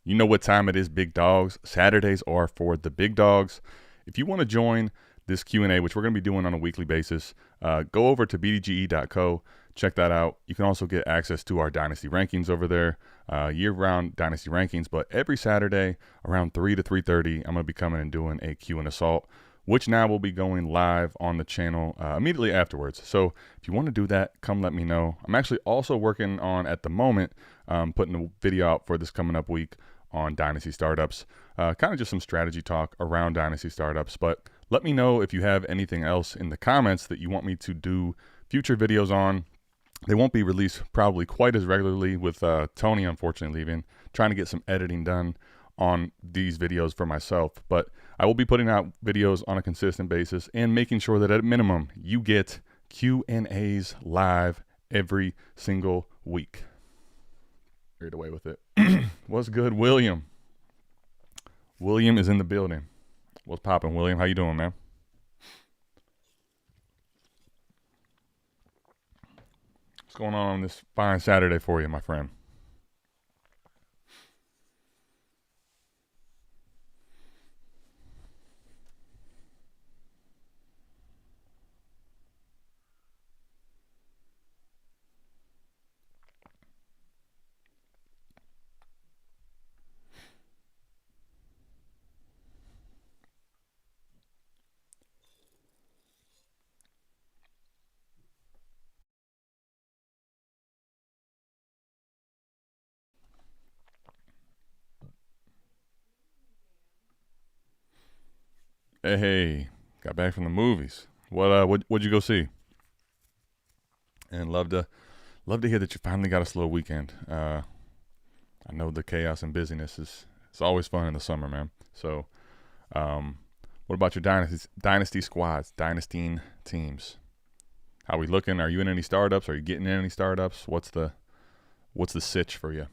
You know what time it is, big dogs. Saturdays are for the big dogs. If you want to join this Q&A, which we're going to be doing on a weekly basis, go over to bdge.co. Check that out. You can also get access to our Dynasty rankings over there, year-round Dynasty rankings. But every Saturday around 3 to 3:30, I'm going to be coming and doing a Q&A assault, which now will be going live on the channel immediately afterwards. So if you want to do that, come let me know. I'm actually also working on, at the moment, putting a video out for this coming up week on Dynasty startups, kind of just some strategy talk around Dynasty startups. But let me know if you have anything else in the comments that you want me to do future videos on. They won't be released probably quite as regularly with Tony, unfortunately, leaving, trying to get some editing done on these videos for myself. But I will be putting out videos on a consistent basis and making sure that at minimum you get Q&As live every single week. Carried away with it. What's good, William? William is in the building. What's poppin', William? How you doing, man? What's going on this fine Saturday for you, my friend? Hey, got back from the movies. What'd you go see? And love to hear that you finally got a slow weekend. I know the chaos and busyness is it's always fun in the summer, man. So, what about your dynasty squads, dynasty teams? How we looking? Are you in any startups? Are you getting in any startups? What's the sitch for you?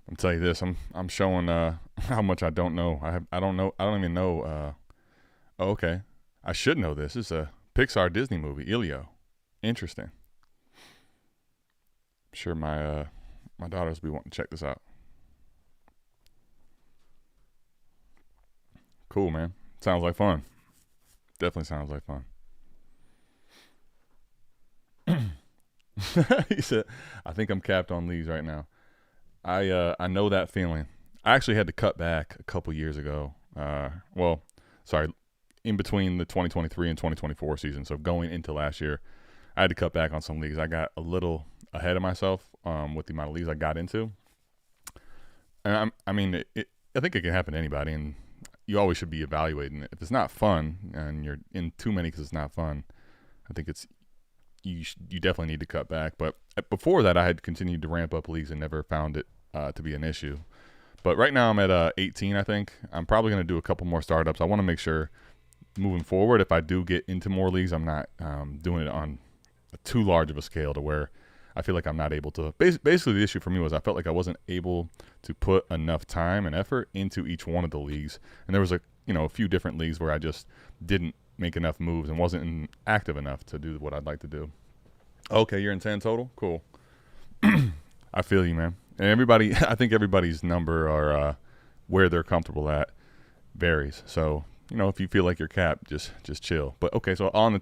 I'm tell you this. I'm showing how much I don't know. I don't know. I don't even know. Oh, okay. I should know this. It's a Pixar Disney movie, Elio. Interesting. I'm sure my daughters will be wanting to check this out. Cool, man. Sounds like fun. Definitely sounds like fun. He said, "I think I'm capped on leads right now." I know that feeling. I actually had to cut back a couple years ago. Well, sorry, in between the 2023 and 2024 season. So going into last year, I had to cut back on some leagues. I got a little ahead of myself with the amount of leagues I got into. And I mean, I think it can happen to anybody, and you always should be evaluating it. If it's not fun and you're in too many because it's not fun, I think you definitely need to cut back. But before that, I had continued to ramp up leagues and never found it to be an issue. But right now I'm at 18, I think. I'm probably going to do a couple more startups. I want to make sure moving forward, if I do get into more leagues, I'm not doing it on too large of a scale to where I feel like I'm not able to. Basically, the issue for me was I felt like I wasn't able to put enough time and effort into each one of the leagues. And there was a few different leagues where I just didn't make enough moves and wasn't active enough to do what I'd like to do. Okay, you're in 10 total? Cool. I feel you, man. And everybody, I think everybody's number or where they're comfortable at varies. So, if you feel like you're capped, just chill. But okay, so on the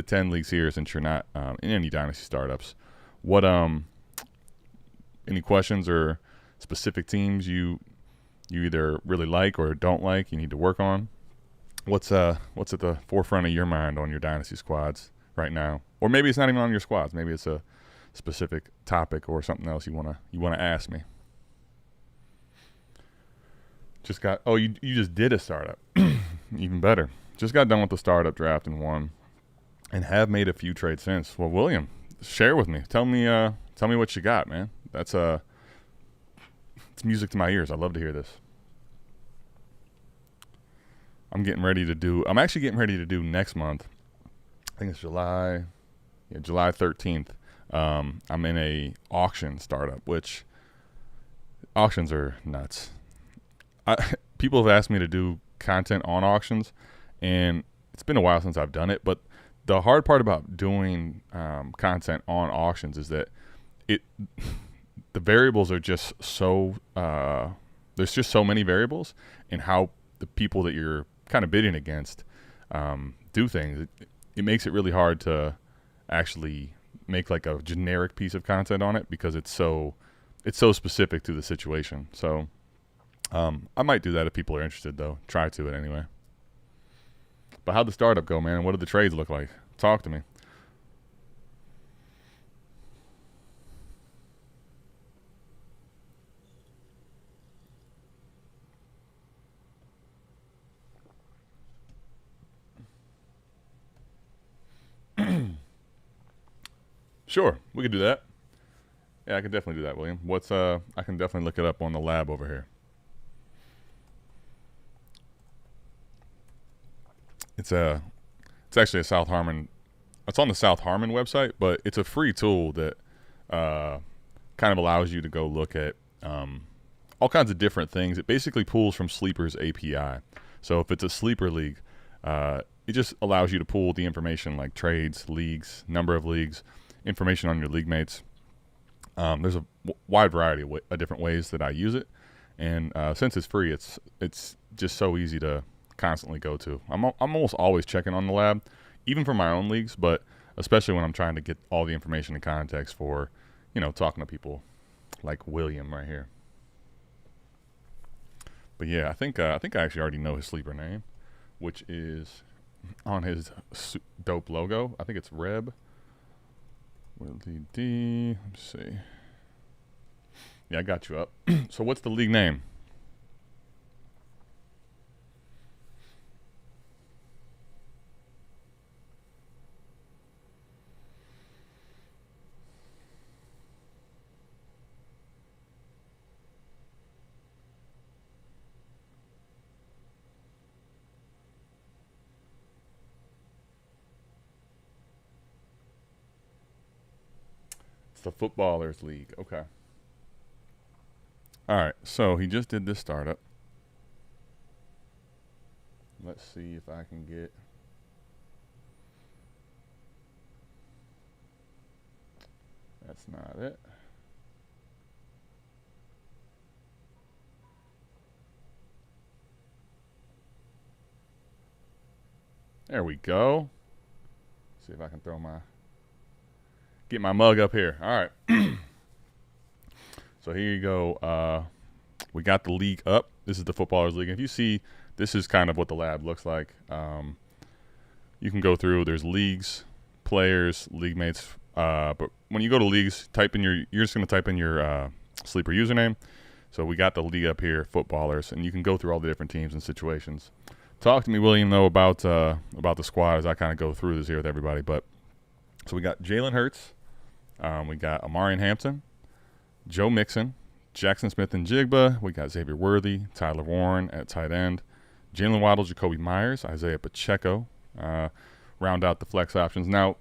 10 leagues here, since you're not in any dynasty startups, what any questions or specific teams you either really like or don't like, you need to work on? What's at the forefront of your mind on your dynasty squads right now? Or maybe it's not even on your squads. Maybe it's a specific topic or something else you wanna ask me. You just did a startup. Even better. Just got done with the startup draft and won, and have made a few trades since. Well, William, share with me. Tell me what you got, man. That's it's music to my ears. I love to hear this. I'm actually getting ready to do next month. I think it's July 13th. I'm in a auction startup, which auctions are nuts. People have asked me to do content on auctions, and it's been a while since I've done it, but the hard part about doing content on auctions is that it the variables are just so there's just so many variables in how the people that you're kind of bidding against do things. It makes it really hard to actually make like a generic piece of content on it because it's so specific to the situation. So I might do that if people are interested, though. Try to it anyway. But how'd the startup go, man? What did the trades look like? Talk to me. Sure, we could do that. Yeah, I can definitely do that, William. I can definitely look it up on the lab over here. It's actually a South Harmon. It's on the South Harmon website, but it's a free tool that kind of allows you to go look at all kinds of different things. It basically pulls from Sleeper's API. So if it's a sleeper league, it just allows you to pull the information like trades, leagues, number of leagues, information on your league mates. There's a wide variety of different ways that I use it, and since it's free, it's just so easy to constantly go to. I'm almost always checking on the lab, even for my own leagues, but especially when I'm trying to get all the information and context for, talking to people like William right here. But yeah, I think I actually already know his sleeper name, which is on his dope logo. I think it's Reb. Willie D. Let's see. Yeah, I got you up. So what's the league name? The Footballers League. Okay. All right. So he just did this startup. Let's see if I can get. That's not it. There we go. See if I can get my mug up here. All right. So here you go. We got the league up. This is the Footballers League. If you see, this is kind of what the lab looks like. You can go through. There's leagues, players, league mates. But when you go to leagues, you're just going to type in your sleeper username. So we got the league up here, Footballers, and you can go through all the different teams and situations. Talk to me, William, though, about the squad as I kind of go through this here with everybody. But so we got Jalen Hurts. We got Amarian Hampton, Joe Mixon, Jackson Smith and Jigba. We got Xavier Worthy, Tyler Warren at tight end, Jalen Waddle, Jacoby Myers, Isaiah Pacheco. Round out the flex options. Now,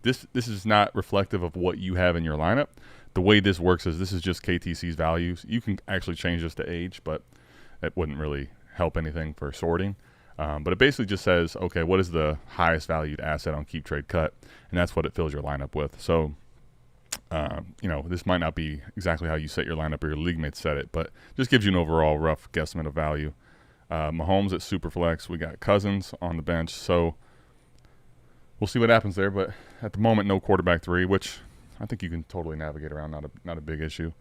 this is not reflective of what you have in your lineup. The way this works is this is just KTC's values. You can actually change this to age, but it wouldn't really help anything for sorting. But it basically just says, okay, what is the highest valued asset on Keep Trade Cut? And that's what it fills your lineup with. So, this might not be exactly how you set your lineup or your league mates set it, but just gives you an overall rough guesstimate of value. Mahomes at Superflex. We got Cousins on the bench. So we'll see what happens there. But at the moment, no quarterback 3, which I think you can totally navigate around. Not a big issue.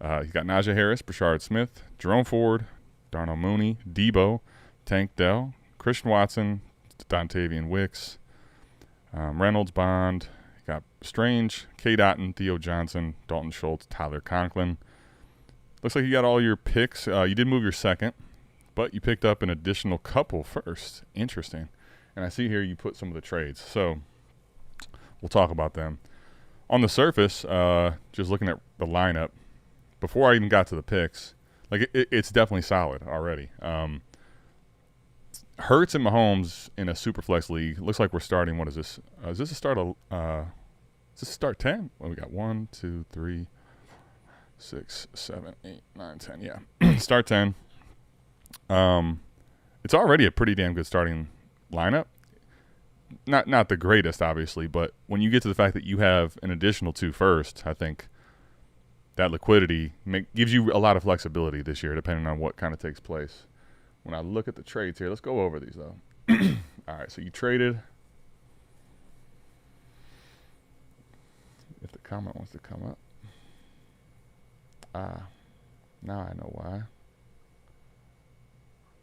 You got Najee Harris, Brashard Smith, Jerome Ford, Darnell Mooney, Debo, Tank Dell, Christian Watson, Dontavian Wicks, Reynolds, Bond. You got Strange, K. Dotton, Theo Johnson, Dalton Schultz, Tyler Conklin. Looks like you got all your picks. You did move your second, but you picked up an additional couple first. Interesting. And I see here you put some of the trades. So we'll talk about them. On the surface, just looking at the lineup, before I even got to the picks, like it's definitely solid already. Hurts and Mahomes in a Superflex league. Looks like we're starting. What is this? Is this a start? Is this a start 10? Well, we got 1, 2, 3, 6, 7, 8, 9, 10. Yeah, start 10. It's already a pretty damn good starting lineup. not the greatest, obviously, but when you get to the fact that you have an additional 2 first, I think that liquidity gives you a lot of flexibility this year, depending on what kind of takes place. When I look at the trades here, let's go over these though. All right, so you traded. If the comment wants to come up. Now I know why.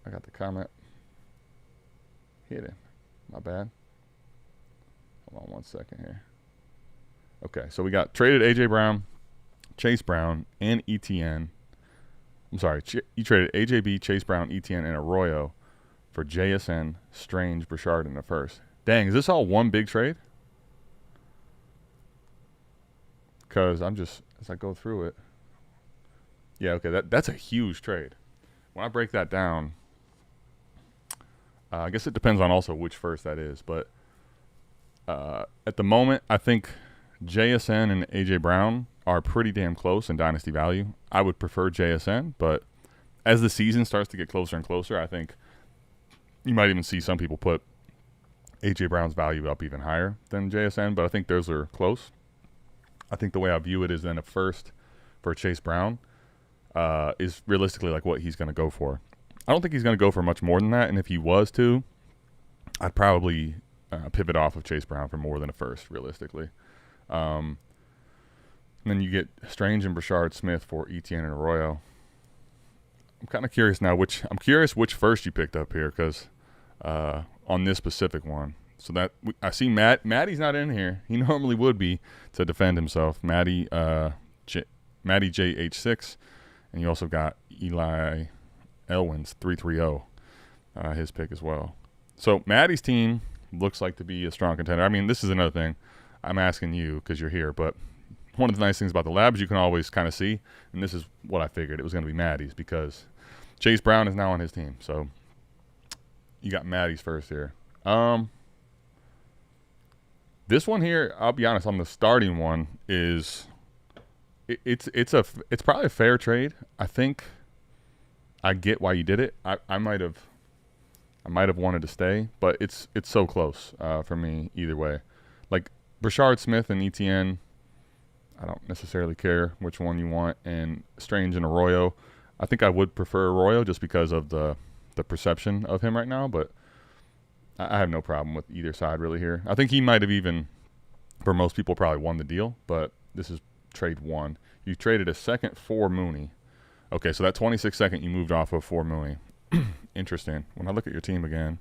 I got the comment hidden. My bad. Hold on one second here. Okay, so we got traded A.J. Brown, Chase Brown, and ETN. I'm sorry, you traded AJB, Chase Brown, ETN, and Arroyo for JSN, Strange, Burchard in the first. Dang, is this all one big trade? Because I'm just, as I go through it. Yeah, okay, that's a huge trade. When I break that down, I guess it depends on also which first that is. But at the moment, I think JSN and AJ Brown are pretty damn close in dynasty value. I would prefer JSN, but as the season starts to get closer and closer, I think you might even see some people put AJ Brown's value up even higher than JSN, but I think those are close. I think the way I view it is then a first for Chase Brown is realistically like what he's going to go for. I don't think he's going to go for much more than that, and if he was to, I'd probably pivot off of Chase Brown for more than a first, realistically. And then you get Strange and Burchard Smith for ETN and Arroyo. I'm kind of curious now which first you picked up here, because on this specific one. So that I see Matty's not in here. He normally would be to defend himself. Matty JH6, and you also got Eli Elwins 330, his pick as well. So Matty's team looks like to be a strong contender. I mean, this is another thing I'm asking you because you're here, but one of the nice things about the labs you can always kind of see, and this is what I figured it was going to be Matty's, because Chase Brown is now on his team. So you got Matty's first here. This one here, I'll be honest, on the starting one is it's probably a fair trade. I think I get why you did it. I might have wanted to stay, but it's so close for me either way. Like Burchard Smith and ETN, I don't necessarily care which one you want, and Strange and Arroyo. I think I would prefer Arroyo just because of the perception of him right now, but I have no problem with either side really here. I think he might have even, for most people, probably won the deal, but this is trade one. You traded a second for Mooney. Okay, so that 26 second you moved off of for Mooney. Interesting. When I look at your team again,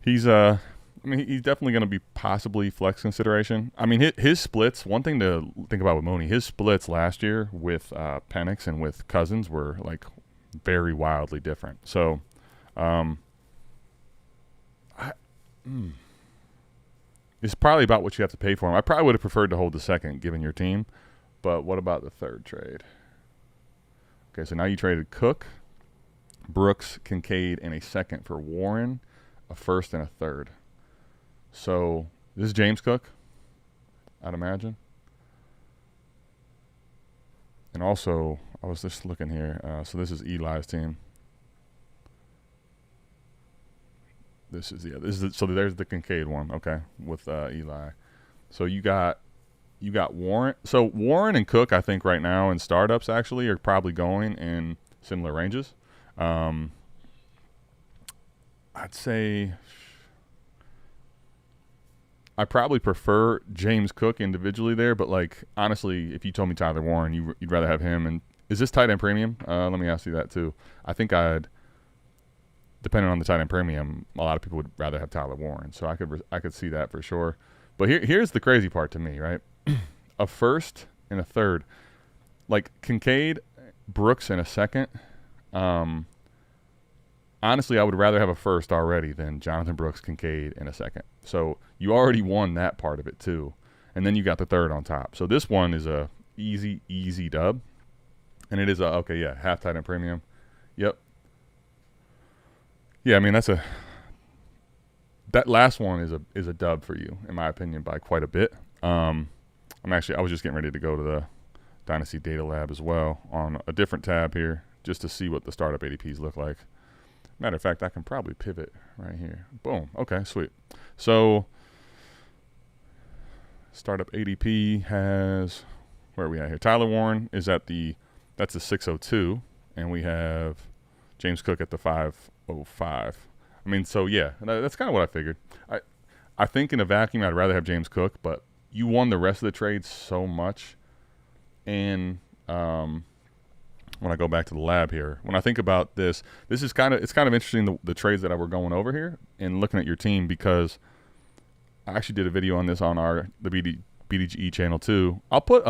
he's he's definitely going to be possibly flex consideration. I mean, his splits, one thing to think about with Mooney, his splits last year with Penix and with Cousins were like very wildly different. So, it's probably about what you have to pay for him. I probably would have preferred to hold the second given your team, but what about the third trade? Okay, so now you traded Cook, Brooks, Kincaid, and a second for Warren, a first and a third. So this is James Cook, I'd imagine. And also, I was just looking here. So this is Eli's team. So there's the Kincaid one, okay, with Eli. So you got Warren. So Warren and Cook, I think right now in startups actually are probably going in similar ranges. I'd say I probably prefer James Cook individually there, but like honestly, if you told me Tyler Warren, you'd rather have him. And is this tight end premium? Let me ask you that too. I think depending on the tight end premium, a lot of people would rather have Tyler Warren. So I could see that for sure. But here's the crazy part to me, right? A first and a third, like Kincaid, Brooks, and a second. Honestly, I would rather have a first already than Jonathan Brooks, Kincaid, and a second. So you already won that part of it too, and then you got the third on top. So this one is a easy dub, and it is half tight end premium. Yep. Yeah, I mean that last one is a dub for you, in my opinion, by quite a bit. I was just getting ready to go to the Dynasty Data Lab as well on a different tab here, just to see what the startup ADPs look like. Matter of fact, I can probably pivot right here. Boom. Okay, sweet. So startup ADP has, where are we at here? Tyler Warren is at that's the 602, and we have James Cook at the 505. I mean, so yeah, that's kind of what I figured. I think in a vacuum, I'd rather have James Cook, but you won the rest of the trades so much. And when I go back to the lab here, when I think about this is it's kind of interesting, the trades that I were going over here and looking at your team, because I actually did a video on this on the BDGE channel too. I'll put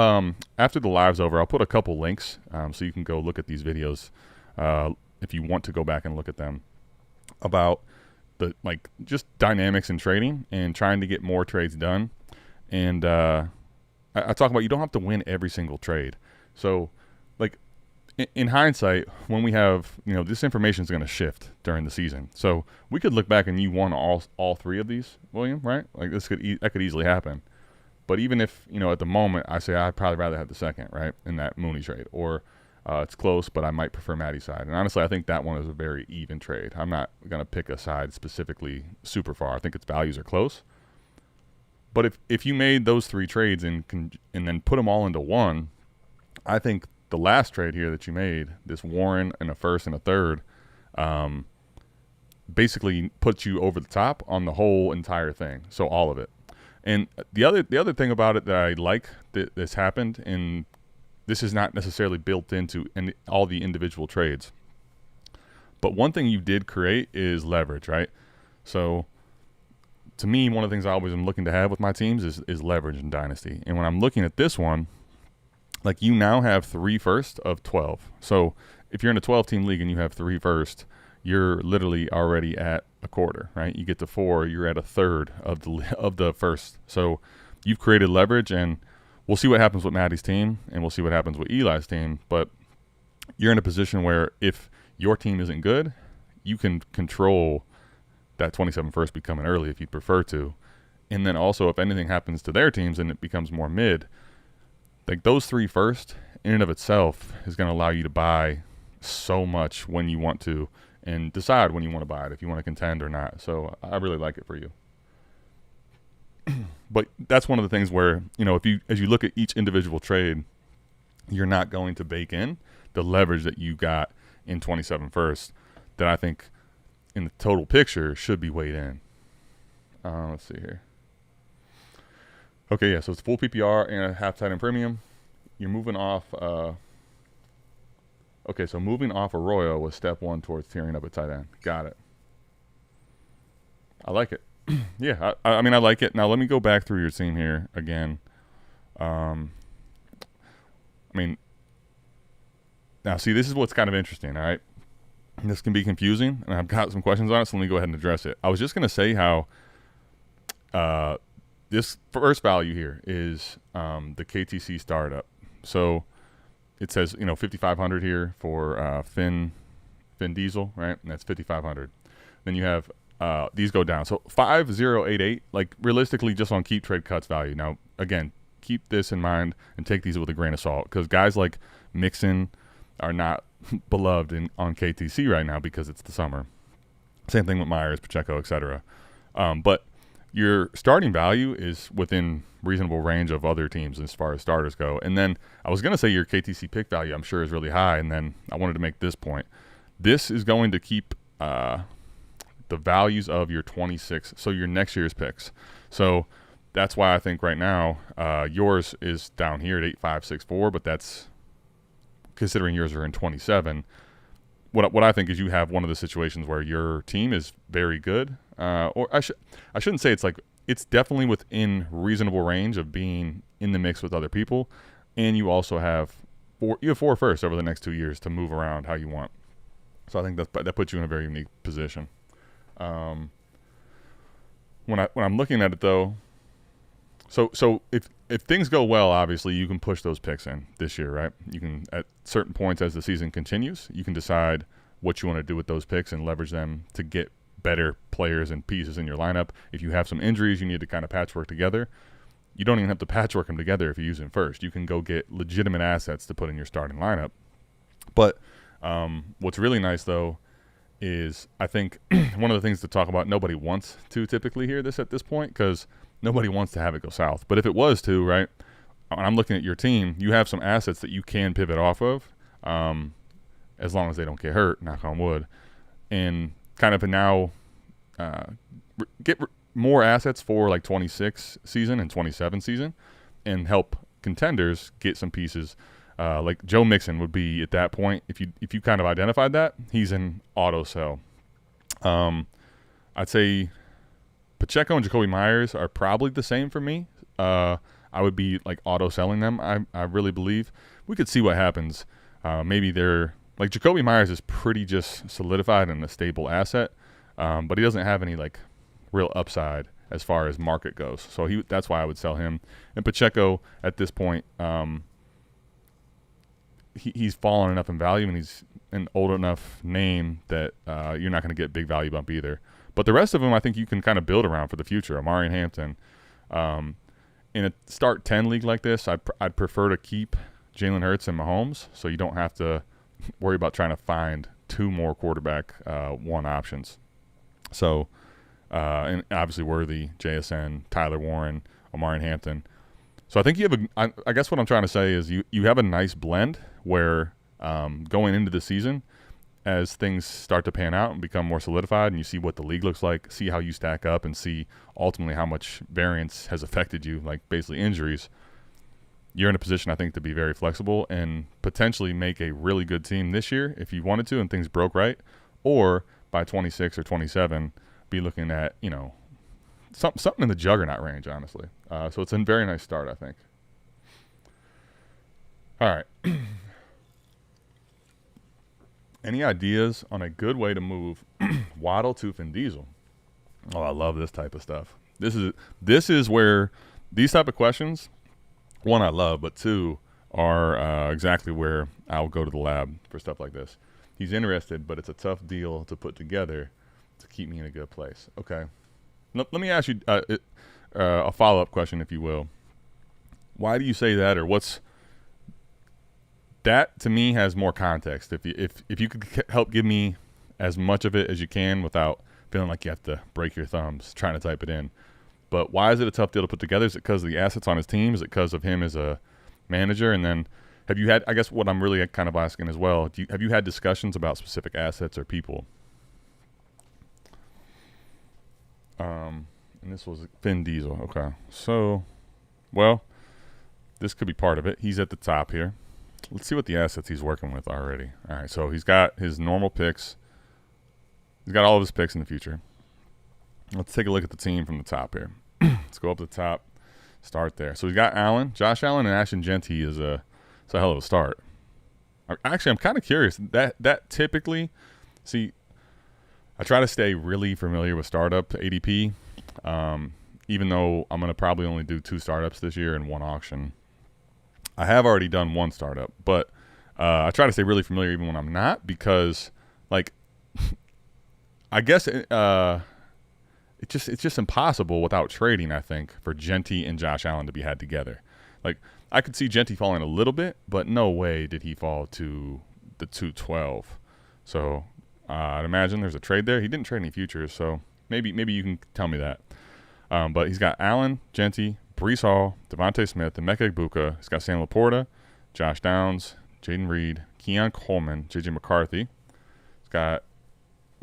after the live's over, I'll put a couple links so you can go look at these videos if you want to go back and look at them, about the just dynamics in trading and trying to get more trades done. And I talk about, you don't have to win every single trade. So in hindsight, when we have, this information is going to shift during the season. So we could look back and you won all three of these, William, right? That could easily happen. But even if, at the moment I say I'd probably rather have the second, right, in that Mooney trade, or it's close, but I might prefer Maddie's side. And honestly, I think that one is a very even trade. I'm not going to pick a side specifically super far. I think its values are close. But if you made those three trades and then put them all into one, I think the last trade here that you made, this Warren and a first and a third, basically puts you over the top on the whole entire thing. So all of it. And the other thing about it that I like that this happened, and this is not necessarily built into all the individual trades, but one thing you did create is leverage, right? So to me, one of the things I always am looking to have with my teams is leverage in Dynasty. And when I'm looking at this one, you now have 3 first of 12. So if you're in a 12-team league and you have 3 first, you're literally already at a quarter, right? You get to 4, you're at a third of the first. So you've created leverage, and we'll see what happens with Maddie's team, and we'll see what happens with Eli's team. But you're in a position where if your team isn't good, you can control that 27 first becoming early if you prefer to. And then also, if anything happens to their teams and it becomes more mid, those 3 first in and of itself is going to allow you to buy so much when you want to, and decide when you want to buy it, if you want to contend or not. So I really like it for you. But that's one of the things where, as you look at each individual trade, you're not going to bake in the leverage that you got in 27 first that I think in the total picture should be weighed in. Let's see here. Okay, yeah, so it's full PPR and a half tight end premium. You're moving off. Okay, so moving off Arroyo was step 1 towards tearing up a tight end. Got it. I like it. Yeah, I mean, I like it. Now, let me go back through your team here again. Now, see, this is what's kind of interesting, all right? This can be confusing, and I've got some questions on it, so let me go ahead and address it. I was just going to say how this first value here is the KTC startup. So it says, 5,500 here for Finn Diesel, right? And that's 5,500. Then you have these go down. So 5088, realistically, just on keep trade cuts value. Now, again, keep this in mind and take these with a grain of salt, because guys like Mixon are not beloved on KTC right now because it's the summer. Same thing with Myers, Pacheco, etc. But your starting value is within reasonable range of other teams as far as starters go. And then I was going to say your KTC pick value, I'm sure, is really high. And then I wanted to make this point. This is going to keep the values of your 26, so your next year's picks. So that's why I think right now yours is down here at 8564, but that's considering yours are in 27. What I think is you have one of the situations where your team is very good, or I shouldn't say it's definitely within reasonable range of being in the mix with other people, and you also have 4 first over the next 2 years to move around how you want. So I think that puts you in a very unique position. When I'm looking at it though, so if things go well, obviously you can push those picks in this year, right? You can, at certain points as the season continues, you can decide what you want to do with those picks and leverage them to get better players and pieces in your lineup. If you have some injuries you need to kind of patchwork together, you don't even have to patchwork them together if you use them first. You can go get legitimate assets to put in your starting lineup. But what's really nice though is I think one of the things to talk about. Nobody wants to typically hear this at this point because nobody wants to have it go south. But if it was to, right? When I'm looking at your team, you have some assets that you can pivot off of, as long as they don't get hurt. Knock on wood, and kind of now get more assets for like 26 season and 27 season, and help contenders get some pieces. Like Joe Mixon would be at that point. If you kind of identified that, he's in auto sell. I'd say Pacheco and Jacoby Myers are probably the same for me. I would be like auto selling them. I really believe we could see what happens. Maybe they're like Jacoby Myers is pretty just solidified and a stable asset, but he doesn't have any like real upside as far as market goes. So that's why I would sell him. And Pacheco at this point, he's fallen enough in value, and he's an old enough name that you're not going to get big value bump either. But the rest of them, I think you can kind of build around for the future. Amari and Hampton. In a start 10 league like this, I'd prefer to keep Jalen Hurts and Mahomes, so you don't have to worry about trying to find two more quarterback one options. So, and obviously Worthy, JSN, Tyler Warren, Amari and Hampton. So I think you have I guess what I'm trying to say is you have a nice blend where going into the season, as things start to pan out and become more solidified and you see what the league looks like, see how you stack up, and see ultimately how much variance has affected you, like basically injuries, you're in a position, I think, to be very flexible and potentially make a really good team this year if you wanted to and things broke right, or by 26 or 27 be looking at, something in the juggernaut range, honestly. So it's a very nice start, I think. All right. Any ideas on a good way to move Waddle to Vin Diesel? Oh, I love this type of stuff. This is where these type of questions, one, I love, but two, are exactly where I'll go to the lab for stuff like this. He's interested, but it's a tough deal to put together to keep me in a good place. Okay. Let me ask you a follow-up question, if you will. Why do you say that, or what's that? To me, has more context. If you could help give me as much of it as you can without feeling like you have to break your thumbs trying to type it in. But why is it a tough deal to put together? Is it because of the assets on his team? Is it because of him as a manager? And then have you had, I guess what I'm really kind of asking as well, have you had discussions about specific assets or people? And this was Vin Diesel. Okay. So, well, this could be part of it. He's at the top here. Let's see what the assets he's working with already. All right. So he's got his normal picks. He's got all of his picks in the future. Let's take a look at the team from the top here. Let's go up to the top. Start there. So he's got Allen, Josh Allen, and Ashton Genty is a hell of a start. Actually, I'm kind of curious. That typically, see, I try to stay really familiar with startup ADP, even though I'm going to probably only do 2 startups this year and 1 auction. I have already done 1 startup, but I try to stay really familiar even when I'm not, because, like, I guess it's just impossible without trading, I think, for Genty and Josh Allen to be had together. Like, I could see Genty falling a little bit, but no way did he fall to the 212. So I'd imagine there's a trade there. He didn't trade any futures, so maybe you can tell me that. But he's got Allen, Genty, Breece Hall, Devontae Smith, and Emeka Egbuka. He's got Sam Laporta, Josh Downs, Jaden Reed, Keon Coleman, J.J. McCarthy. He's got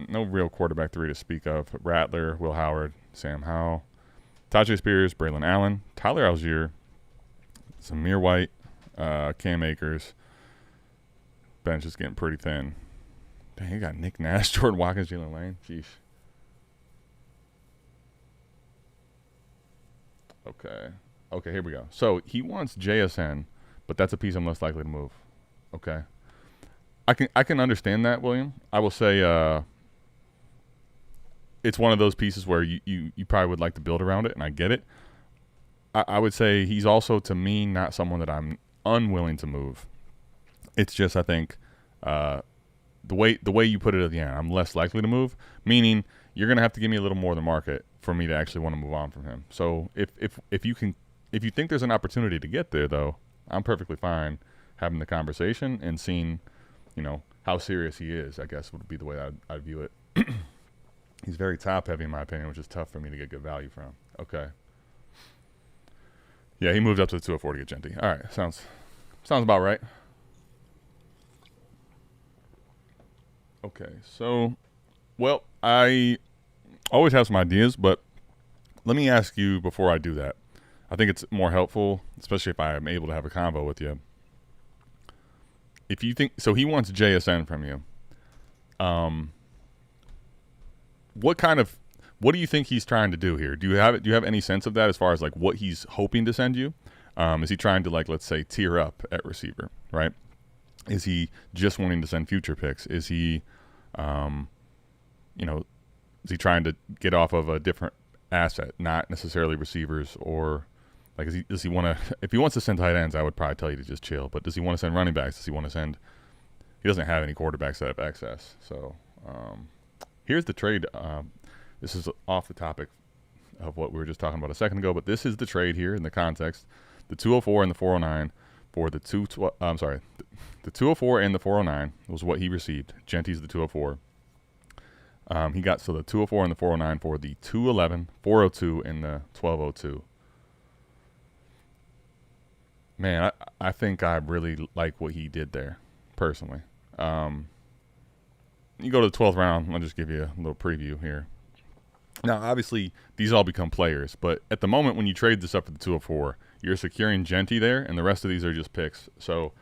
no real quarterback 3 to speak of. Rattler, Will Howard, Sam Howell, Tajay Spears, Braylon Allen, Tyler Algier, Zamir White, Cam Akers. Bench is getting pretty thin. Dang, you got Nick Nash, Jordan Watkins, Jalen Lane. Jeez. Okay, here we go. So he wants JSN, but that's a piece I'm less likely to move. Okay. I can understand that, William. I will say it's one of those pieces where you probably would like to build around it, and I get it. I would say he's also, to me, not someone that I'm unwilling to move. It's just, I think, the way you put it at the end, I'm less likely to move, meaning you're going to have to give me a little more than market for me to actually want to move on from him. So if you think there's an opportunity to get there, though, I'm perfectly fine having the conversation and seeing, how serious he is, I guess would be the way I'd view it. He's very top heavy in my opinion, which is tough for me to get good value from. Okay. Yeah, he moved up to the 204 to get Genty. All right, sounds about right. Okay, so, well, I always have some ideas, but let me ask you before I do that. I think it's more helpful, especially if I am able to have a convo with you. If you think so, he wants JSN from you. What do you think he's trying to do here? Do you have any sense of that as far as like what he's hoping to send you? Is he trying to, like, let's say, tier up at receiver, right? Is he just wanting to send future picks? Is he, is he trying to get off of a different asset, not necessarily receivers, or like does he want to? If he wants to send tight ends, I would probably tell you to just chill. But does he want to send running backs? Does he want to send? He doesn't have any quarterbacks that have access. So here's the trade. This is off the topic of what we were just talking about a second ago, but this is the trade here in the context. The 204 and the 409 for the the 204 and the 409 was what he received. Genty's the 204. He got the 204 and the 409 for the 211, 402, and the 1202. Man, I think I really like what he did there, personally. You go to the 12th round. I'll just give you a little preview here. Now, obviously, these all become players, but at the moment when you trade this up for the 204, you're securing Genty there, and the rest of these are just picks. So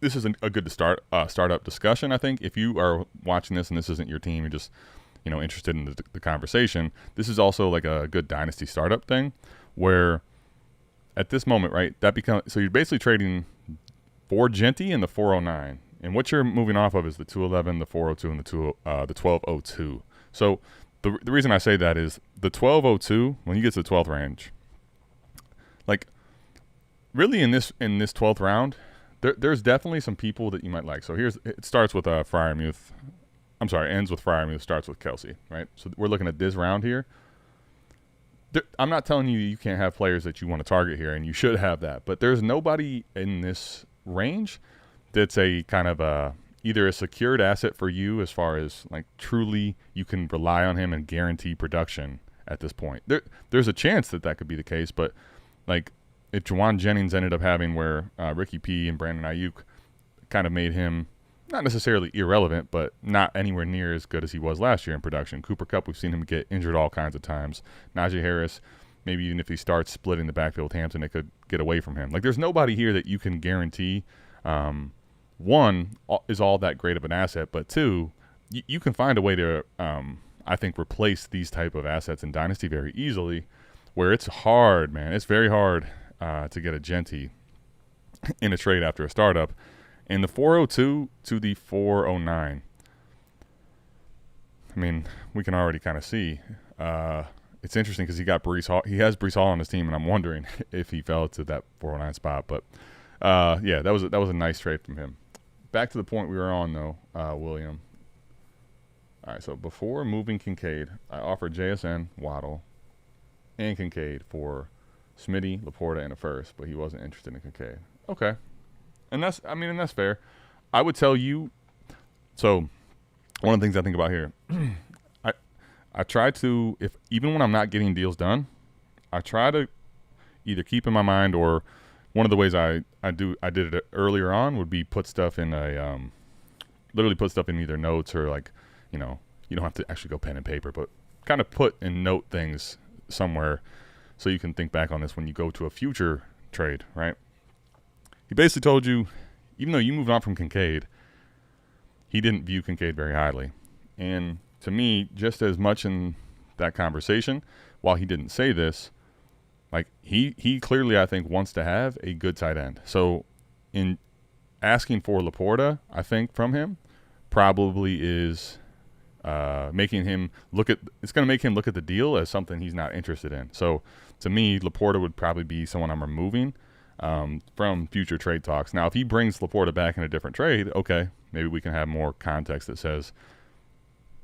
this is a good startup discussion, I think. If you are watching this and this isn't your team, you're just interested in the conversation, this is also like a good Dynasty startup thing where at this moment, right, so you're basically trading for Genty and the 409, and what you're moving off of is the 211, the 402, and the 1202. So the reason I say that is the 1202, when you get to the 12th range, like really in this 12th round, there's definitely some people that you might like. So it starts with Freiermuth. I'm sorry, ends with Freiermuth, starts with Kelsey, right? So we're looking at this round here. I'm not telling you can't have players that you want to target here, and you should have that. But there's nobody in this range that's a kind of either a secured asset for you as far as like truly you can rely on him and guarantee production at this point. There's a chance that could be the case, but like if Juwan Jennings ended up having where Ricky P and Brandon Ayuk kind of made him not necessarily irrelevant, but not anywhere near as good as he was last year in production. Cooper Kupp, we've seen him get injured all kinds of times. Najee Harris, maybe even if he starts splitting the backfield with Hampton, it could get away from him. Like there's nobody here that you can guarantee one, is all that great of an asset, but two, you can find a way to, I think, replace these type of assets in Dynasty very easily, where it's hard, man. It's very hard to get a Genty in a trade after a startup. And the 402 to the 409, I mean, we can already kind of see. It's interesting because he got Breece Hall. He has Breece Hall on his team, and I'm wondering if he fell to that 409 spot. But yeah, that was a nice trade from him. Back to the point we were on, though, William. All right, so before moving Kincaid, I offered JSN, Waddle, and Kincaid for Smitty, Laporta, and a first, but he wasn't interested in Kincaid. Okay. And that's fair. I would tell you, so one of the things I think about here, I try to, even when I'm not getting deals done, I try to either keep in my mind, or one of the ways I did it earlier on would be put stuff in literally put stuff in either notes or like, you don't have to actually go pen and paper, but kind of put and note things somewhere so you can think back on this when you go to a future trade, right? He basically told you, even though you moved on from Kincaid, he didn't view Kincaid very highly. And to me, just as much in that conversation, while he didn't say this, like he clearly, I think, wants to have a good tight end. So in asking for Laporta, I think, from him, probably is making him it's going to make him look at the deal as something he's not interested in. So to me, Laporta would probably be someone I'm removing from future trade talks. Now, if he brings Laporta back in a different trade, okay, maybe we can have more context that says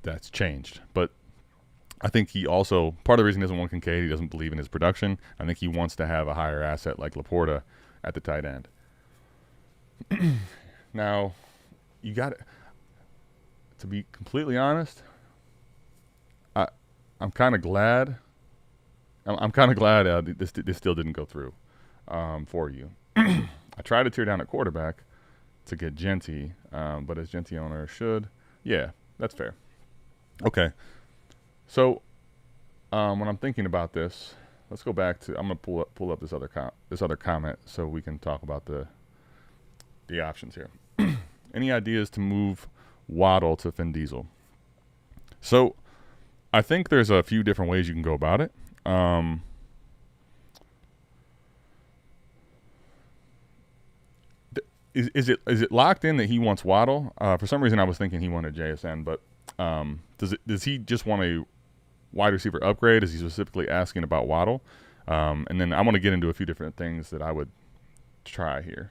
that's changed. But I think he also, part of the reason he doesn't want Kincaid, he doesn't believe in his production. I think he wants to have a higher asset like Laporta at the tight end. Now, you got to be completely honest. I'm kind of glad. I'm kind of glad this still didn't go through for you. I tried to tear down at quarterback to get Genty, but as Genty owner should. Yeah, that's fair. Okay, so when I'm thinking about this, let's go back to. I'm gonna pull up this other comment so we can talk about the options here. Any ideas to move Waddle to Finn Diesel? So I think there's a few different ways you can go about it. Is it locked in that he wants Waddle? For some reason, I was thinking he wanted JSN, but does he just want a wide receiver upgrade? Is he specifically asking about Waddle? And then I want to get into a few different things that I would try here.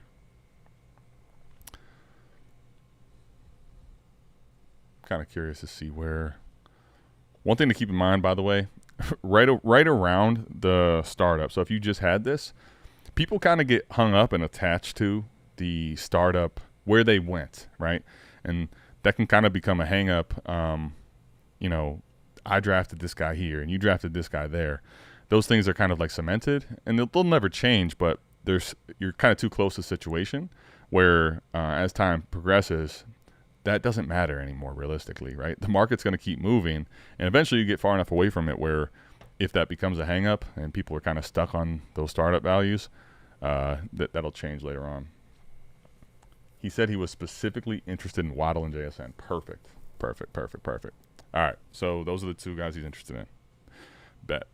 Kind of curious to see where. One thing to keep in mind, by the way, right around the startup. So if you just had this, people kind of get hung up and attached to the startup where they went, right? And that can kind of become a hang up. I drafted this guy here and you drafted this guy there. Those things are kind of like cemented, and they'll never change, but you're kind of too close to a situation where as time progresses, that doesn't matter anymore realistically, right? The market's going to keep moving, and eventually you get far enough away from it where if that becomes a hang up and people are kind of stuck on those startup values, that'll change later on. He said he was specifically interested in Waddle and JSN. Perfect. All right, so those are the two guys he's interested in. Bet.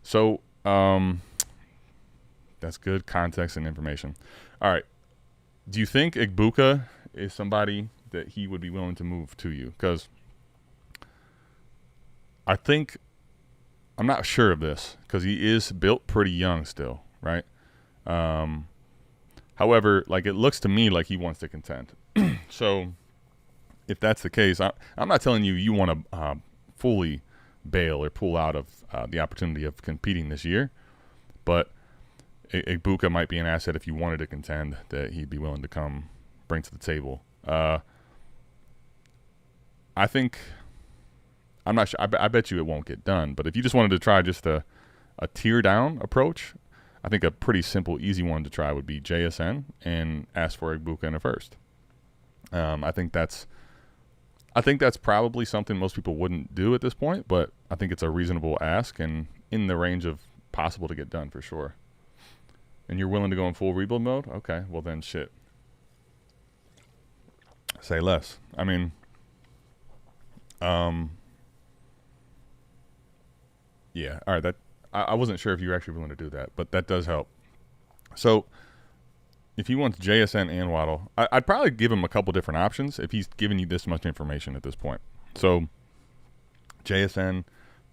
So that's good context and information. All right, do you think Igbuka is somebody that he would be willing to move to you? Because I'm not sure of this because he is built pretty young still, right? However, like it looks to me like he wants to contend. So if that's the case, I'm not telling you want to fully bail or pull out of the opportunity of competing this year, but Igbuka might be an asset if you wanted to contend that he'd be willing to come bring to the table. I think I'm not sure. I bet you it won't get done. But if you just wanted to try just a tier down approach, I think a pretty simple, easy one to try would be JSN and ask for Igbuka in a first. I think that's probably something most people wouldn't do at this point, but I think it's a reasonable ask and in the range of possible to get done for sure. And you're willing to go in full rebuild mode? Okay, well then shit. Say less. I mean, yeah. All right. That I wasn't sure if you were actually willing to do that, but that does help. So if he wants JSN and Waddle, I'd probably give him a couple different options if he's giving you this much information at this point. So JSN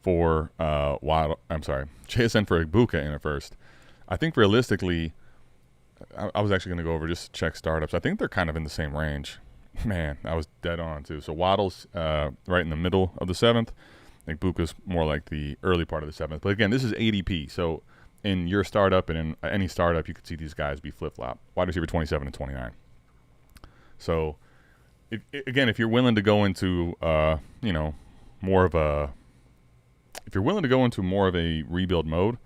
for Waddle. I'm sorry, JSN for Igbuka in a first. I think realistically, I was actually going to go over just check startups. I think they're kind of in the same range. Man, I was dead on too. So Waddle's right in the middle of the 7th. Igbuka's more like the early part of the 7th. But again, this is ADP. So in your startup and in any startup, you could see these guys be flip-flop. Wide receiver 27 and 29. So if you're willing to go into more of a rebuild mode,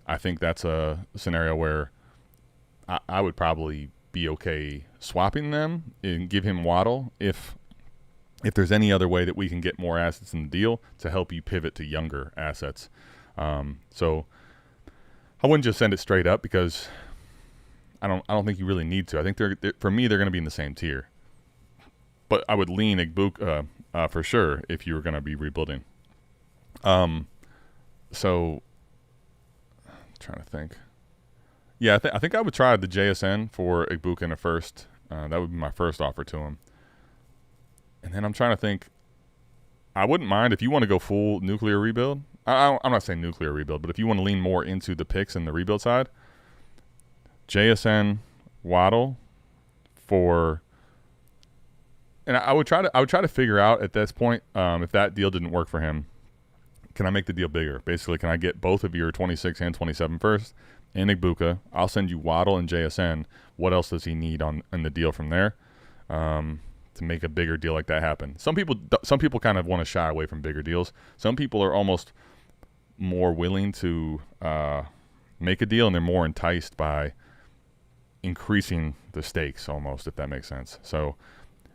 I think that's a scenario where I would probably be okay swapping them and give him Waddle if there's any other way that we can get more assets in the deal to help you pivot to younger assets. So I wouldn't just send it straight up because I don't think you really need to. I think for me they're going to be in the same tier. But I would lean Igbuka for sure if you were going to be rebuilding. So I'm trying to think. Yeah, I think I would try the JSN for Igbuka in a first. That would be my first offer to him. And then I'm trying to think. I wouldn't mind if you want to go full nuclear rebuild. I'm not saying nuclear rebuild, but if you want to lean more into the picks and the rebuild side, JSN, Waddle for. And I would try to figure out at this point if that deal didn't work for him, can I make the deal bigger? Basically, can I get both of your 26 and 27 first? And Igbuka, I'll send you Waddle and JSN. What else does he need in the deal from there? to make a bigger deal like that happen. Some people kind of want to shy away from bigger deals. Some people are almost more willing to make a deal, and they're more enticed by increasing the stakes almost, if that makes sense. So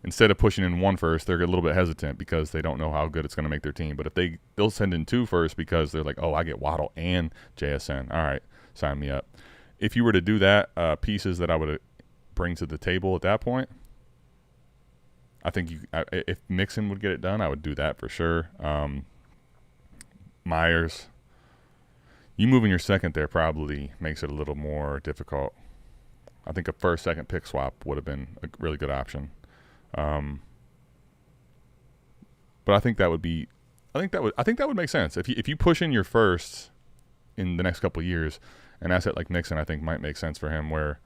instead of pushing in one first, they're a little bit hesitant because they don't know how good it's going to make their team. But if they'll send in two first because they're like, oh, I get Waddle and JSN. All right, sign me up. If you were to do that, pieces that I would bring to the table at that point, I think if Mixon would get it done, I would do that for sure. Myers, you moving your second there probably makes it a little more difficult. I think a first, second pick swap would have been a really good option. But I think that would make sense. If you push in your first in the next couple of years, an asset like Mixon, I think might make sense for him where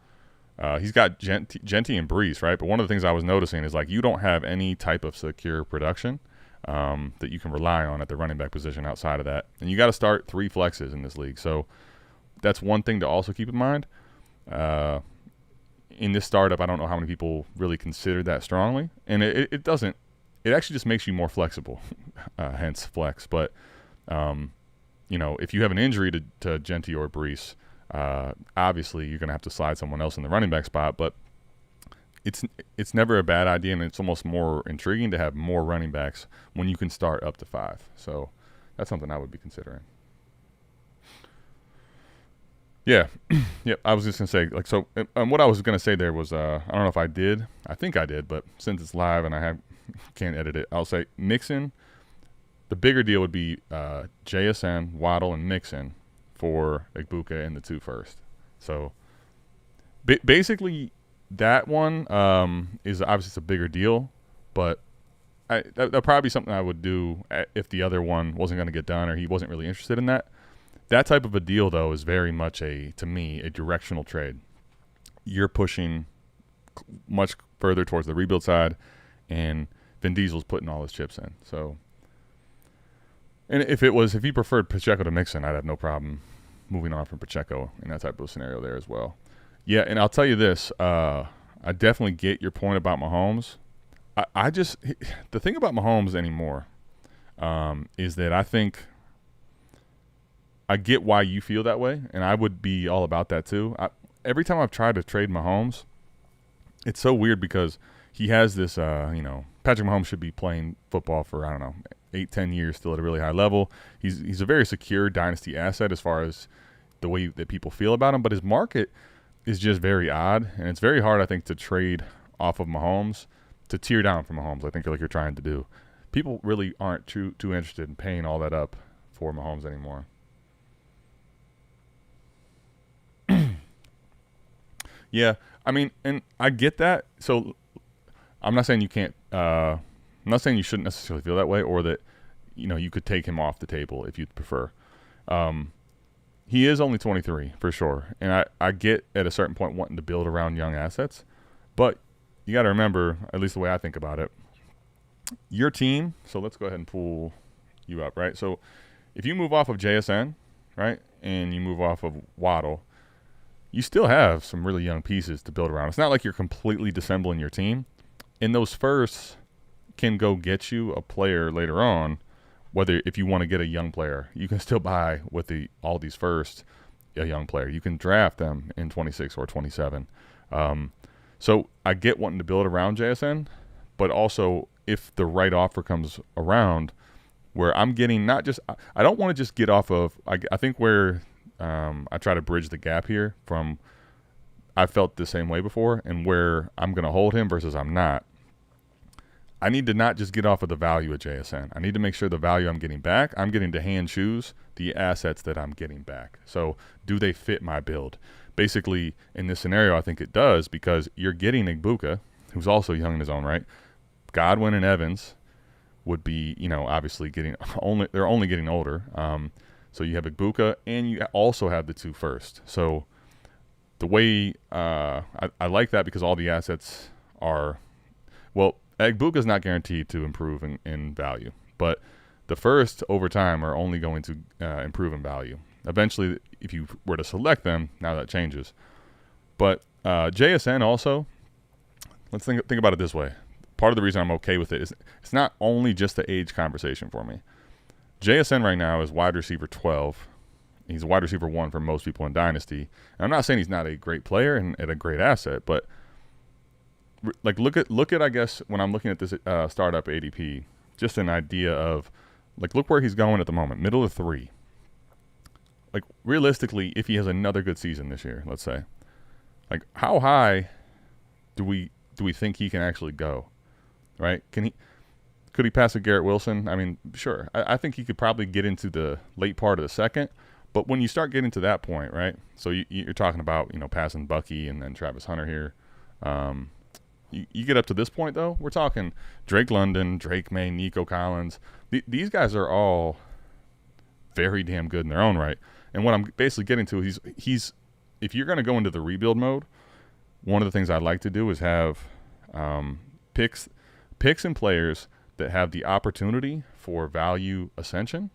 he's got Genty and Brees, right? But one of the things I was noticing is like you don't have any type of secure production that you can rely on at the running back position outside of that. And you got to start 3 flexes in this league. So that's one thing to also keep in mind. In this startup, I don't know how many people really consider that strongly. And it doesn't. It actually just makes you more flexible, hence flex. But, if you have an injury to Genty or Brees, obviously you're going to have to slide someone else in the running back spot. But it's never a bad idea, and it's almost more intriguing to have more running backs when you can start up to 5. So that's something I would be considering. Yeah. Yep. I was just going to say, what I was going to say there was, I don't know if I did. I think I did, but since it's live and I can't edit it, I'll say Mixon. The bigger deal would be JSN, Waddle, and Mixon for Egbuka and the 2 first. So basically that one is obviously it's a bigger deal, but that'd probably be something I would do if the other one wasn't going to get done or he wasn't really interested in that. That type of a deal, though, is very much to me, a directional trade. You're pushing much further towards the rebuild side, and Vin Diesel's putting all his chips in. So, and if he preferred Pacheco to Mixon, I'd have no problem moving on from Pacheco in that type of scenario there as well. Yeah, and I'll tell you this, I definitely get your point about Mahomes. The thing about Mahomes anymore is that I think I get why you feel that way, and I would be all about that too. Every time I've tried to trade Mahomes, it's so weird because he has this, Patrick Mahomes should be playing football for, 8-10 years still at a really high level. He's a very secure dynasty asset as far as the way that people feel about him, but his market is just very odd, and it's very hard, I think, to trade off of Mahomes, to tear down from Mahomes, I think like you're trying to do. People really aren't too interested in paying all that up for Mahomes anymore. Yeah, I mean, and I get that. So I'm not saying you can't. I'm not saying you shouldn't necessarily feel that way, or that you could take him off the table if you'd prefer. He is only 23 for sure, and I get at a certain point wanting to build around young assets, but you got to remember, at least the way I think about it, your team. So let's go ahead and pull you up, right? So if you move off of JSN, right, and you move off of Waddle, you still have some really young pieces to build around. It's not like you're completely disassembling your team. And those firsts can go get you a player later on, whether if you want to get a young player. You can still buy with all these firsts a young player. You can draft them in 26 or 27. So I get wanting to build around JSN, but also if the right offer comes around where I'm getting not just – I don't want to just get off of – I think where – I try to bridge the gap here from I felt the same way before and where I'm going to hold him versus I'm not. I need to not just get off of the value of JSN. I need to make sure the value I'm getting back, I'm getting to hand choose the assets that I'm getting back. So do they fit my build? Basically, in this scenario, I think it does because you're getting Egbuka, who's also young in his own right. Godwin and Evans would be, obviously they're only getting older. So you have Egbuka, and you also have the 2 first. So the way I like that because all the assets are – well, Egbuka is not guaranteed to improve in value. But the first over time are only going to improve in value. Eventually, if you were to select them, now that changes. But JSN also, let's think about it this way. part of the reason I'm okay with it is it's not only just the age conversation for me. JSN right now is wide receiver 12. He's a wide receiver 1 for most people in Dynasty. And I'm not saying he's not a great player and a great asset, but like look at I guess when I'm looking at this startup ADP, just an idea of like look where he's going at the moment, middle of 3. Like realistically, if he has another good season this year, let's say, like how high do we think he can actually go, right? Could he pass a Garrett Wilson? I mean, sure. I think he could probably get into the late part of the second, but when you start getting to that point, right? So you're talking about passing Bucky and then Travis Hunter here. You get up to this point though, we're talking Drake London, Drake May, Nico Collins. These guys are all very damn good in their own right. And what I'm basically getting to is he's if you're going to go into the rebuild mode, one of the things I'd like to do is have picks and players that have the opportunity for value ascension,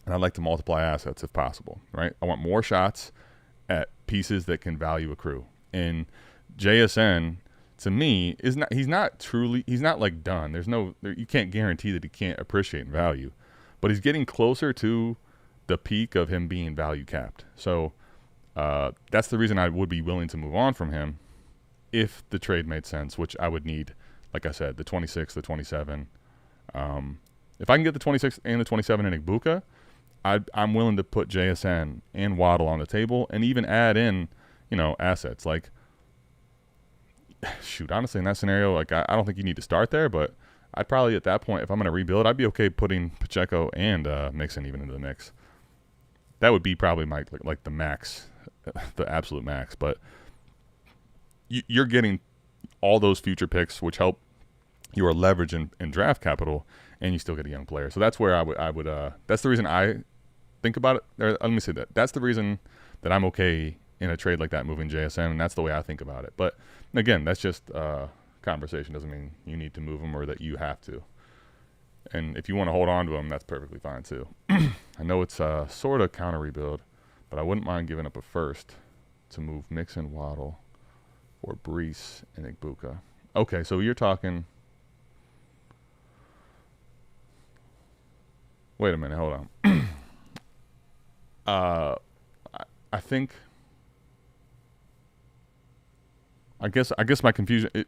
and I'd like to multiply assets if possible, right? I want more shots at pieces that can value accrue. And JSN, to me, he's not like done. You can't guarantee that he can't appreciate in value, but he's getting closer to the peak of him being value capped. So that's the reason I would be willing to move on from him if the trade made sense, which I would need, like I said, the 26, the 27. If I can get the 26 and the 27 in Igbuka, I'm willing to put JSN and Waddle on the table and even add in, assets. Like, shoot, honestly, in that scenario, like I don't think you need to start there, but I'd probably at that point, if I'm going to rebuild, I'd be okay putting Pacheco and Mixon even into the mix. That would be probably my like the max, the absolute max. But you're getting all those future picks, which help your leverage and draft capital, and you still get a young player. So that's where I would that's the reason I think about it. Let me say that. That's the reason that I'm okay in a trade like that, moving JSN, and that's the way I think about it. But again, that's just conversation. Doesn't mean you need to move them or that you have to. And if you want to hold on to them, that's perfectly fine too. I know it's sort of counter rebuild, but I wouldn't mind giving up a first to move Mixon, Waddle, or Breece and Igbuka. Okay, so you're talking. Wait a minute, hold on. I think. I guess my confusion.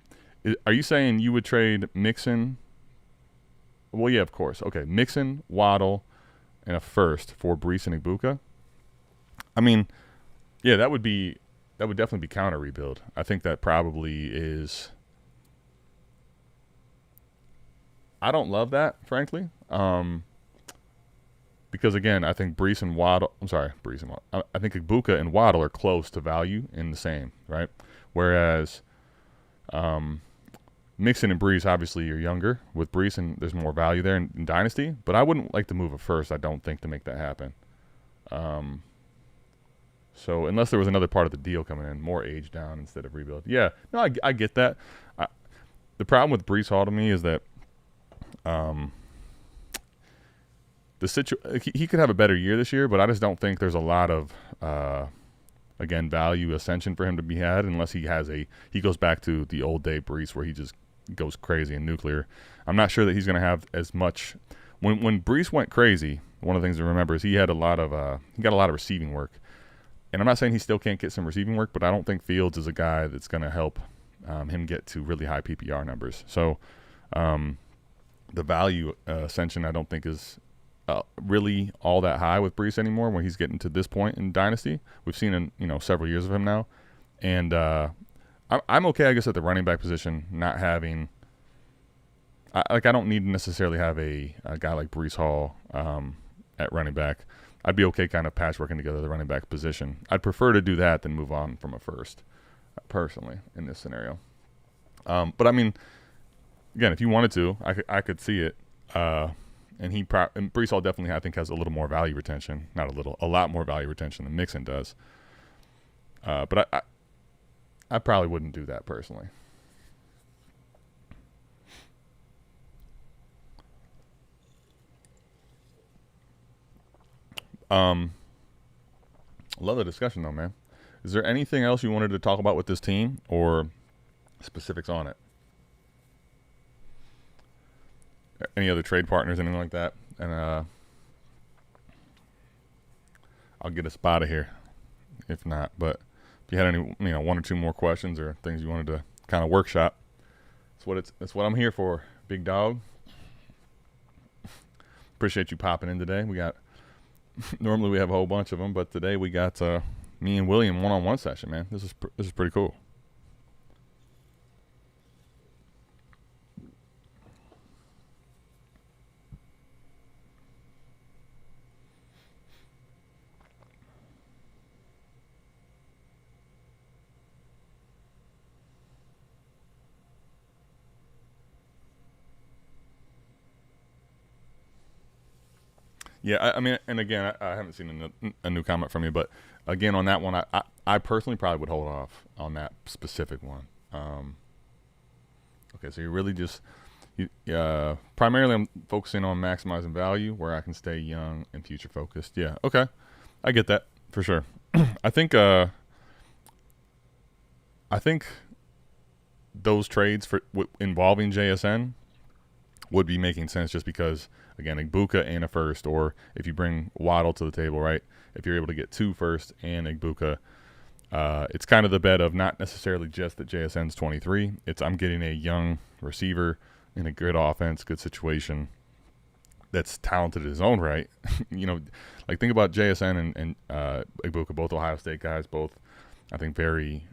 Are you saying you would trade Mixon? Well, yeah, of course. Okay, Mixon, Waddle, and a first for Breece and Igbuka. I mean, yeah, that would definitely be counter rebuild. I think that probably is. I don't love that, frankly, because again, I think Breece and Waddle. I think Igbuka and Waddle are close to value in the same, right? Whereas, Mixon and Breece obviously are younger with Breece, and there's more value there in Dynasty. But I wouldn't like to move a first, I don't think, to make that happen. So unless there was another part of the deal coming in, more age down instead of rebuild. Yeah, no, I get that. The problem with Breece Hall to me is that he could have a better year this year, but I just don't think there's a lot of again value ascension for him to be had unless he goes back to the old day Breece where he just goes crazy and nuclear. I'm not sure that he's going to have as much. When Breece went crazy, one of the things to remember is he got a lot of receiving work. And I'm not saying he still can't get some receiving work, but I don't think Fields is a guy that's going to help him get to really high PPR numbers. So the value ascension I don't think is really all that high with Breece anymore when he's getting to this point in Dynasty. We've seen several years of him now. And I'm okay, I guess, at the running back position, not having I don't need to necessarily have a guy like Breece Hall at running back. I'd be okay kind of patchworking together the running back position. I'd prefer to do that than move on from a first, personally, in this scenario. But I mean, again, if you wanted to, I could see it. And Breece Hall definitely, I think, has a little more value retention. Not a little, a lot more value retention than Mixon does. But I probably wouldn't do that personally. Love the discussion though, man. Is there anything else you wanted to talk about with this team or specifics on it? any other trade partners, anything like that, and I'll get us out of here. If not, but if you had any, one or two more questions or things you wanted to kind of workshop, that's what I'm here for, big dog. Appreciate you popping in today. We got normally we have a whole bunch of them, but today we got me and William one-on-one session, man. This is pretty cool. Yeah, I mean, and again, I haven't seen a new comment from you, but again, on that one, I personally probably would hold off on that specific one. Okay, so you really just, primarily I'm focusing on maximizing value where I can stay young and future focused. Yeah, okay, I get that for sure. I think those trades involving JSN would be making sense just because, again, Igbokwe and a first, or if you bring Waddle to the table, right? If you're able to get 2 firsts and Igbokwe, it's kind of the bet of not necessarily just that JSN's 23. It's I'm getting a young receiver in a good offense, good situation that's talented in his own right. Like think about JSN and Igbokwe, both Ohio State guys, both I think very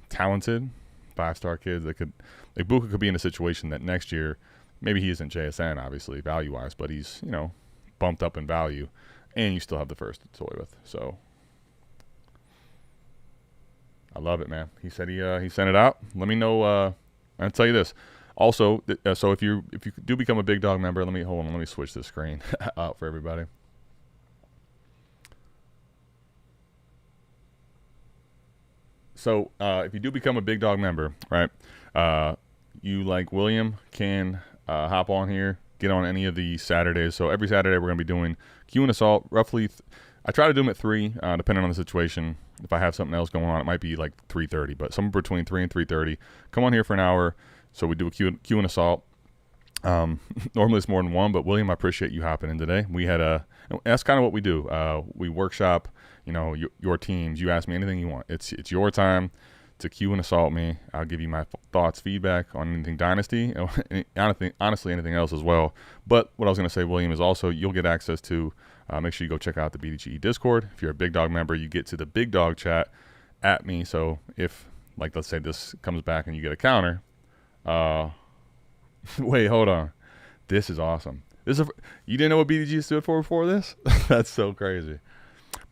talented 5-star kids. Igbokwe could be in a situation that next year, maybe he isn't JSN, obviously, value-wise, but he's, bumped up in value, and you still have the first to toy with. So I love it, man. He said he sent it out. Let me know. I'll tell you this. Also, so if you do become a Big Dog member, let me switch the screen out for everybody. So if you do become a Big Dog member, right, you like William can hop on here, get on any of the Saturdays. So every Saturday we're going to be doing Q and Assault. Roughly, I try to do them at 3, depending on the situation. If I have something else going on, it might be like 3:30, but somewhere between 3 and 3:30. Come on here for an hour. So we do a Q and Assault. Normally it's more than one, but William, I appreciate you hopping in today. That's kind of what we do. We workshop, your teams. You ask me anything you want. It's your time to Q and Assault me. I'll give you my thoughts, feedback on anything Dynasty, honestly anything else as well. But what I was going to say, William, is also you'll get access to, make sure you go check out the BDGE Discord. If you're a Big Dog member, you get to the Big Dog chat at me. So if, like, let's say this comes back and you get a counter, wait, hold on. This is awesome. You didn't know what BDG stood for before this? That's so crazy.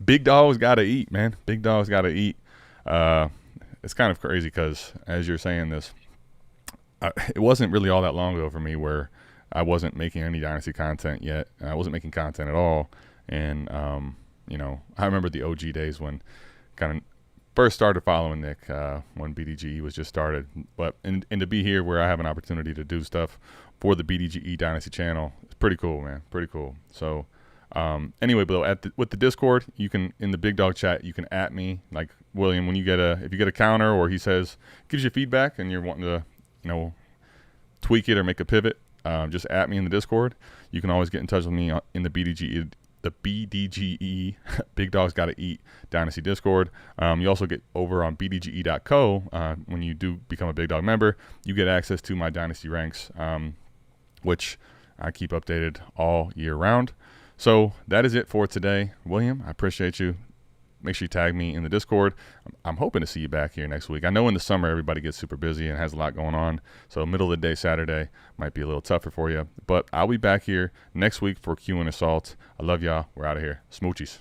Big dogs got to eat, man. Big dogs got to eat. It's kind of crazy because as you're saying this, it wasn't really all that long ago for me where I wasn't making any Dynasty content yet. I wasn't making content at all. And, I remember the OG days when kind of first started following Nick when BDGE was just started. But and to be here where I have an opportunity to do stuff for the BDGE Dynasty channel, it's pretty cool, man. Pretty cool. So anyway, below with the Discord, you can, in the Big Dog chat, you can at me, like William, when if you get a counter or he gives you feedback and you're wanting to, tweak it or make a pivot, just at me in the Discord. You can always get in touch with me in the BDGE Big Dogs Gotta Eat Dynasty Discord. You also get over on bdge.co when you do become a Big Dog member, you get access to my Dynasty ranks, which I keep updated all year round. So that is it for today. William, I appreciate you. Make sure you tag me in the Discord. I'm hoping to see you back here next week. I know in the summer everybody gets super busy and has a lot going on, so middle of the day Saturday might be a little tougher for you. But I'll be back here next week for Q and Assault. I love y'all. We're out of here. Smoochies.